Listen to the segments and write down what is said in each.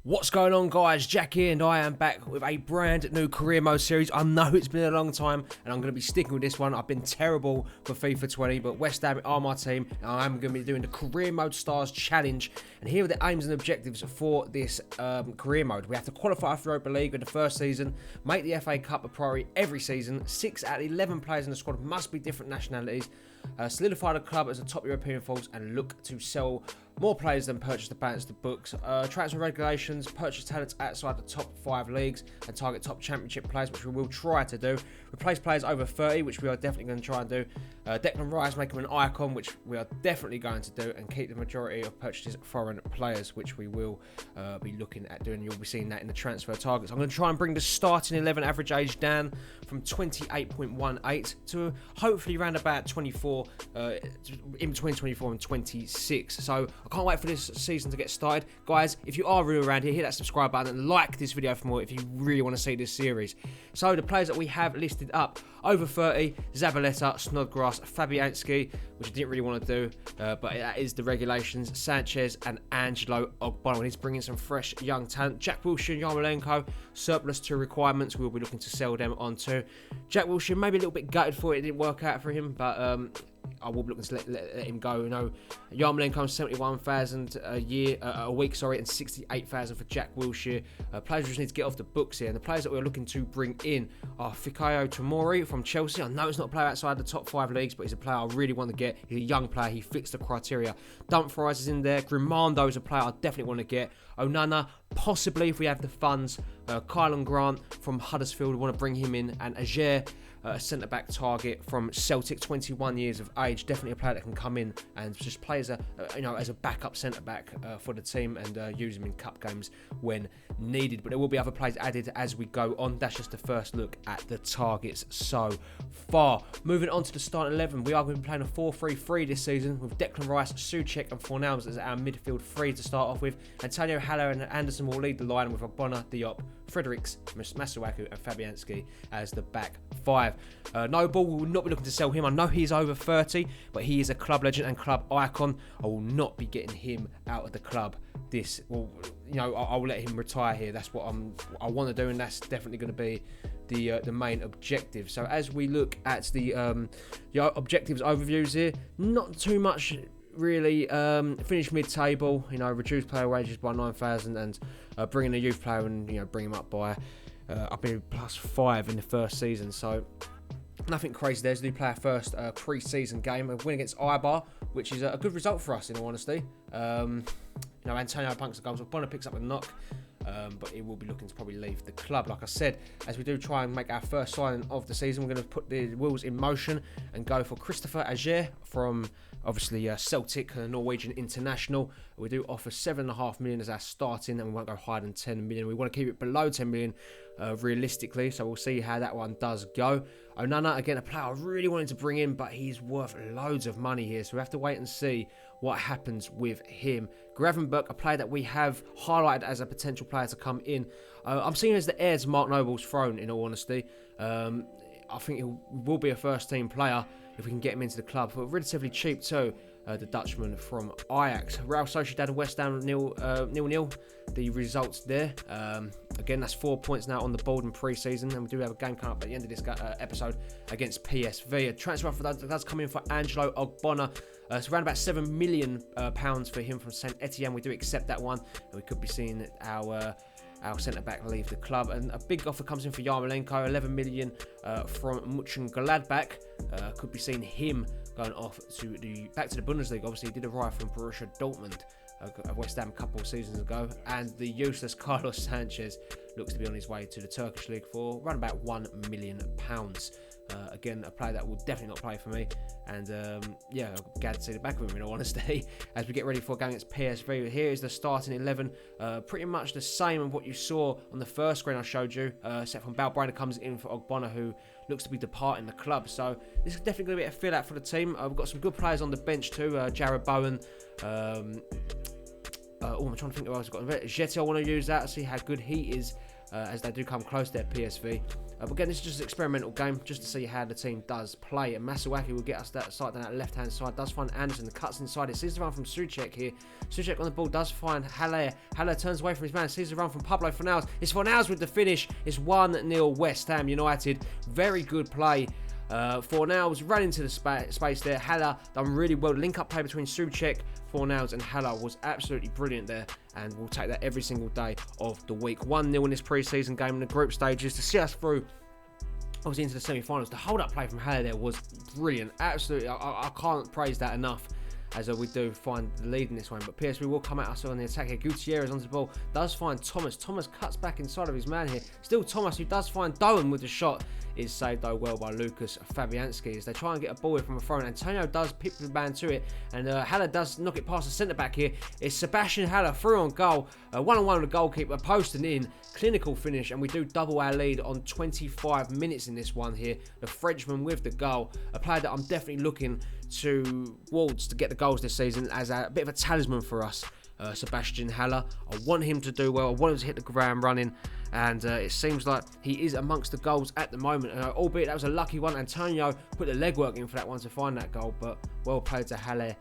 What's going on, guys? Jack here, and I am back with a brand new career mode series. I know it's been a long time, and I'm going to be sticking with this one. I've been terrible for FIFA 20, but West Ham are my team, and I'm going to be doing the career mode stars challenge. And here are the aims and objectives for this career mode. We have to qualify for Europa League in the first season, make the FA Cup a priority every season. 6 out of 11 players in the squad must be different nationalities. Solidify the club as a top European force and look to sell more players than purchase to balance the books. Transfer regulations, purchase talents outside the top 5 leagues and target top championship players, which we will try to do. Replace players over 30, which we are definitely going to try and do. Declan Rice, make him an icon, which we are definitely going to do, and keep the majority of purchases foreign players, which we will be looking at doing. You'll be seeing that in the transfer targets. I'm going to try and bring the starting 11 average age down from 28.18 to hopefully around about 24, in between 24 and 26. So I can't wait for this season to get started. Guys, if you are really around here, hit that subscribe button and like this video for more if you really want to see this series. So the players that we have listed up: over 30, Zabaleta, Snodgrass, Fabianski, which I didn't really want to do, but that is the regulations. Sanchez and Angelo Ogbonna. He's bringing some fresh young talent. Jack Wilshere, Yarmolenko, surplus to requirements. We'll be looking to sell them on too. Jack Wilshere, maybe a little bit gutted for it. It didn't work out for him, but I will be looking to let him go. You know, Yarmolenko 71,000 a week, and 68,000 for Jack Wilshere. Players just need to get off the books here, and the players that we're looking to bring in are Fikayo Tomori from Chelsea. I know he's not a player outside the top 5 leagues, but he's a player I really want to get. He's a young player, he fits the criteria. Dumfries is in there. Grimando is a player I definitely want to get. Onana, possibly if we have the funds. Kylan Grant from Huddersfield, we want to bring him in, and Ajer, a centre-back target from Celtic, 21 years of age. Definitely a player that can come in and just play as a backup centre-back for the team, and use him in cup games when needed. But there will be other players added as we go on. That's just the first look at the targets so far. Moving on to the starting 11, we are going to be playing a 4-3-3 this season with Declan Rice, Souček and Fornals as our midfield 3 to start off with. Antonio Haller and Anderson will lead the line with Ogbonna, Diop, Fredericks, Masuaku and Fabianski as the back 5. Noble, we will not be looking to sell him. I know he's over 30, but he is a club legend and club icon. I will not be getting him out of the club. I will let him retire here. That's what I want to do, and that's definitely going to be the main objective. So as we look at the objectives overviews here, not too much really. Finish mid-table, reduce player wages by 9,000, and bring in a youth player and bring him up by up in +5 in the first season. So nothing crazy there. So we play our first pre-season game, a win against Eibar, which is a good result for us in all honesty. Antonio bunks the goals, Bonner picks up a knock, but he will be looking to probably leave the club. Like I said, as we do try and make our first signing of the season, we're going to put the wheels in motion and go for Christopher Ajer from obviously Celtic, Norwegian international. We do offer 7.5 million as our starting, and we won't go higher than 10 million. We want to keep it below 10 million realistically, so we'll see how that one does go. Onana, again, a player I really wanted to bring in, but he's worth loads of money here, so we have to wait and see what happens with him. Gravenberch, a player that we have highlighted as a potential player to come in. I'm seeing him as the heir to Mark Noble's throne, in all honesty. I think he will be a first-team player if we can get him into the club for relatively cheap too. The Dutchman from Ajax. Real Sociedad and West Ham 0-0. The results there. Again, that's 4 points now on the board in pre-season, and we do have a game coming up at the end of this episode against PSV. A transfer offer that does come in for Angelo Ogbonna. It's around about £7 million for him from Saint Etienne. We do accept that one, and we could be seeing our centre-back leave the club. And a big offer comes in for Yarmolenko, 11 million from Mönchengladbach. Could be seeing him going off back to the Bundesliga. Obviously, he did arrive from Borussia Dortmund, West Ham a couple of seasons ago. And the useless Carlos Sanchez looks to be on his way to the Turkish league for around about £1 million. Again, a player that will definitely not play for me, and I'm glad to see the back of him in all honesty as we get ready for going against PSV. Here is the starting 11, pretty much the same of what you saw on the first screen I showed you, except from Balbriner comes in for Ogbonna, who looks to be departing the club. So this is definitely going to be a fill out for the team. We've got some good players on the bench too. Jared Bowen. I'm trying to think who else I've got. Jetty, I want to use that, see how good he is, as they do come close there at PSV. But again, this is just an experimental game, just to see how the team does play. And Masuaki will get us that side down that left-hand side. Does find Anderson, the cuts inside. It sees the run from Souček here. Souček on the ball, does find Haller. Haller turns away from his man, sees the run from Pablo Fornals. It's Fornals with the finish. It's 1-0 West Ham United. Very good play. Fornals ran into the space there. Haller done really well. Link-up play between Souček, Fornals and Haller was absolutely brilliant there, and we'll take that every single day of the week. 1-0 in this pre-season game in the group stages to see us through, obviously, into the semi-finals. The hold-up play from Haller there was brilliant. Absolutely, I can't praise that enough, as we do find the lead in this one. But PSV will come at us on the attack here. Gutierrez onto the ball, does find Thomas. Thomas cuts back inside of his man here. Still Thomas, who does find Doan with the shot. Is saved though well by Lucas Fabianski as they try and get a ball here from a throw. And Antonio does pick the man to it, and Haller does knock it past the centre back here. It's Sebastian Haller through on goal, one-on-one with the goalkeeper, posting in, clinical finish, and we do double our lead on 25 minutes in this one here. The Frenchman with the goal, a player that I'm definitely looking towards to get the goals this season as a bit of a talisman for us. Sebastian Haller, I want him to do well. I want him to hit the ground running, and it seems like he is amongst the goals at the moment. Albeit that was a lucky one. Antonio put the legwork in for that one to find that goal, but well played to Haller.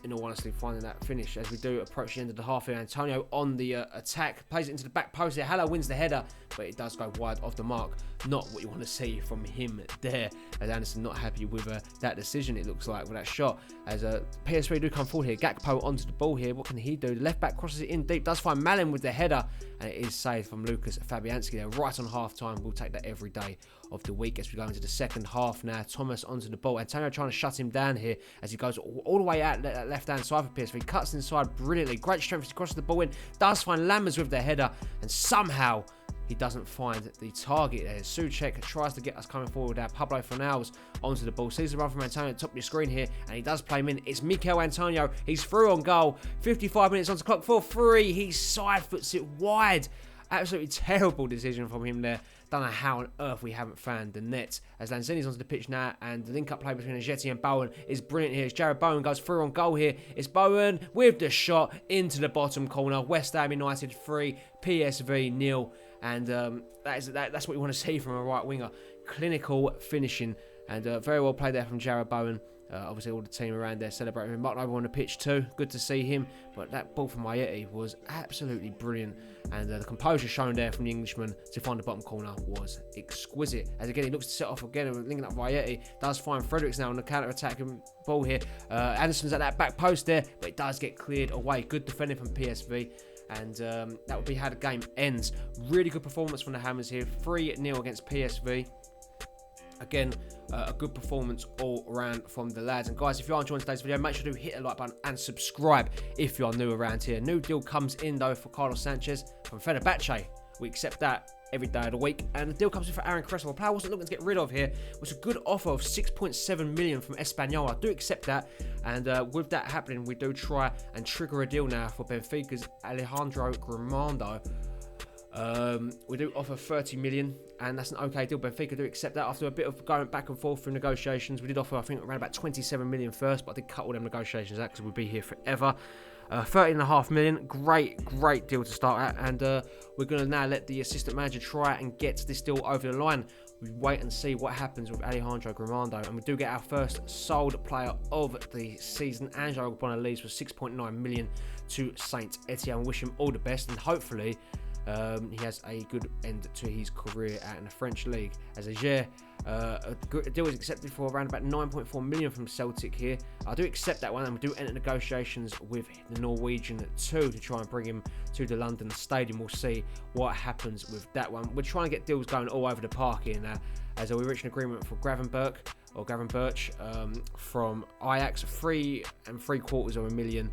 In all honesty, finding that finish as we do approach the end of the half here. Antonio on the attack, plays it into the back post here. Haller wins the header, but it does go wide off the mark. Not what you want to see from him there, as Anderson not happy with that decision, it looks like, with that shot. As PSV do come forward here. Gakpo onto the ball here. What can he do? The left back crosses it in deep, does find Malin with the header, and it is saved from Lucas Fabianski there, right on half time. We'll take that every day of the week as we go into the second half now. Thomas onto the ball. Antonio trying to shut him down here as he goes all the way out left-hand side for PSV. Cuts inside brilliantly. Great strength as he crosses the ball in. Does find Lammers with the header, and somehow he doesn't find the target there. Souček tries to get us coming forward now. Pablo Fornals onto the ball. Sees the run from Antonio at the top of your screen here, and he does play him in. It's Mikel Antonio. He's through on goal. 55 minutes on the clock for free. He side foots it wide. Absolutely terrible decision from him there. Don't know how on earth we haven't found the net. As Lanzini's onto the pitch now, and the link-up play between Ajeti and Bowen is brilliant here. As Jared Bowen goes through on goal here. It's Bowen with the shot into the bottom corner. West Ham United 3, PSV 0. And that's what you want to see from a right winger. Clinical finishing, and very well played there from Jared Bowen. Obviously, all the team around there celebrating with Mark Noble on the pitch too. Good to see him. But that ball from Ajeti was absolutely brilliant. And the composure shown there from the Englishman to find the bottom corner was exquisite. As again, he looks to set off again and linking up with Ajeti. Does find Fredericks now on the counter-attacking ball here. Anderson's at that back post there, but it does get cleared away. Good defending from PSV. And that would be how the game ends. Really good performance from the Hammers here. 3-0 against PSV. Again, a good performance all around from the lads. And guys, if you are enjoying today's video, make sure to hit the like button and subscribe if you are new around here. New deal comes in though for Carlos Sanchez from Fenerbahce. We accept that every day of the week. And the deal comes in for Aaron Cresswell. A player I wasn't looking to get rid of here. It was a good offer of 6.7 million from Espanyol. I do accept that. And with that happening, we do try and trigger a deal now for Benfica's Alejandro Grimando. We do offer 30 million, and that's an okay deal. Benfica do accept that after a bit of going back and forth through negotiations. We did offer, I think, around about 27 million first, but I did cut all them negotiations out because we'd be here forever. 13.5 million, great deal to start at, and we're going to now let the assistant manager try and get this deal over the line. We wait and see what happens with Alejandro Grimando, and we do get our first sold player of the season. Angelo Bonner leaves for 6.9 million to Saint Etienne. Wish him all the best, and hopefully he has a good end to his career out in the French league. As a deal is accepted for around about 9.4 million from Celtic here. I do accept that one, and we do enter negotiations with the Norwegian too to try and bring him to the London Stadium. We'll see what happens with that one. We're trying to get deals going all over the park here now, as we reached an agreement for Gravenberch from Ajax, 3.75 million.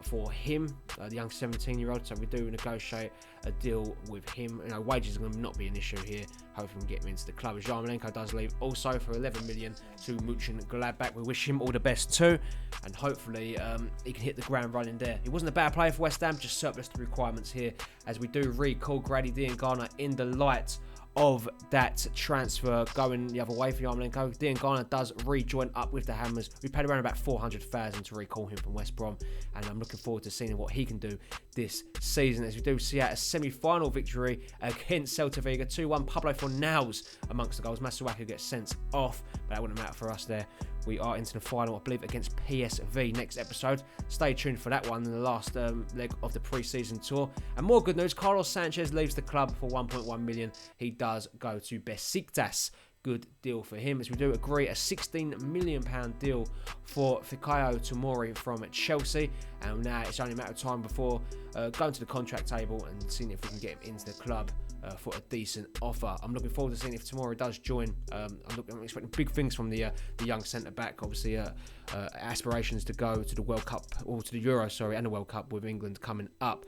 For him, the young 17-year-old, so we do negotiate a deal with him. You know, wages are going to not be an issue here. Hopefully we can get him into the club. Jarmolenko does leave also for 11 million to Mönchengladbach. We wish him all the best too, and hopefully he can hit the ground running there. He wasn't a bad player for West Ham, just surplus to requirements here, as we do recall Grady Diangana in the light of that transfer going the other way for Yarmolenko. Diangana does rejoin up with the Hammers. We paid around about 400,000 to recall him from West Brom, and I'm looking forward to seeing what he can do this season, as we do see out a semi-final victory against Celta Vigo 2-1. Pablo Fornals amongst the goals. Masuaku gets sent off, but that wouldn't matter for us there. We are into the final, I believe, against PSV next episode. Stay tuned for that one in the last leg of the pre-season tour. And more good news, Carlos Sanchez leaves the club for 1.1 million. He does go to Besiktas. Good deal for him, as we do agree a £16 million deal for Fikayo Tomori from Chelsea. And now it's only a matter of time before going to the contract table and seeing if we can get him into the club for a decent offer. I'm looking forward to seeing if Tomori does join. I'm expecting big things from the young centre-back. Obviously, aspirations to go to the World Cup, or to the Euro, and the World Cup with England coming up.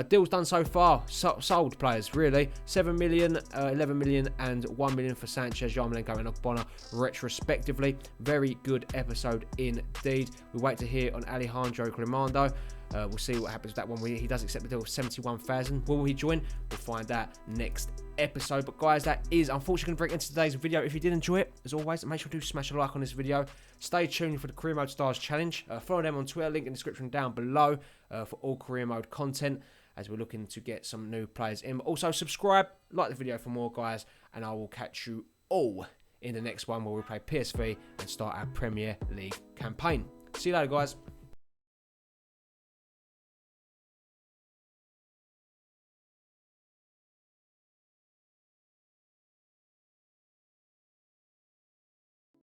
Deals done so far, sold players really, 7 million, 11 million and 1 million for Sanchez, Yarmolenko and Ogbonna retrospectively. Very good episode indeed. We wait to hear on Alejandro Grimando. We'll see what happens with that one. He does accept the deal of 71,000. Will he join? We'll find out next episode. But guys, that is unfortunately going to bring it into today's video. If you did enjoy it, as always, make sure to smash a like on this video. Stay tuned for the Career Mode Stars Challenge. Follow them on Twitter, link in the description down below for all Career Mode content, as we're looking to get some new players in. But also subscribe, like the video for more, guys, and I will catch you all in the next one where we play PSV and start our Premier League campaign. See you later, guys.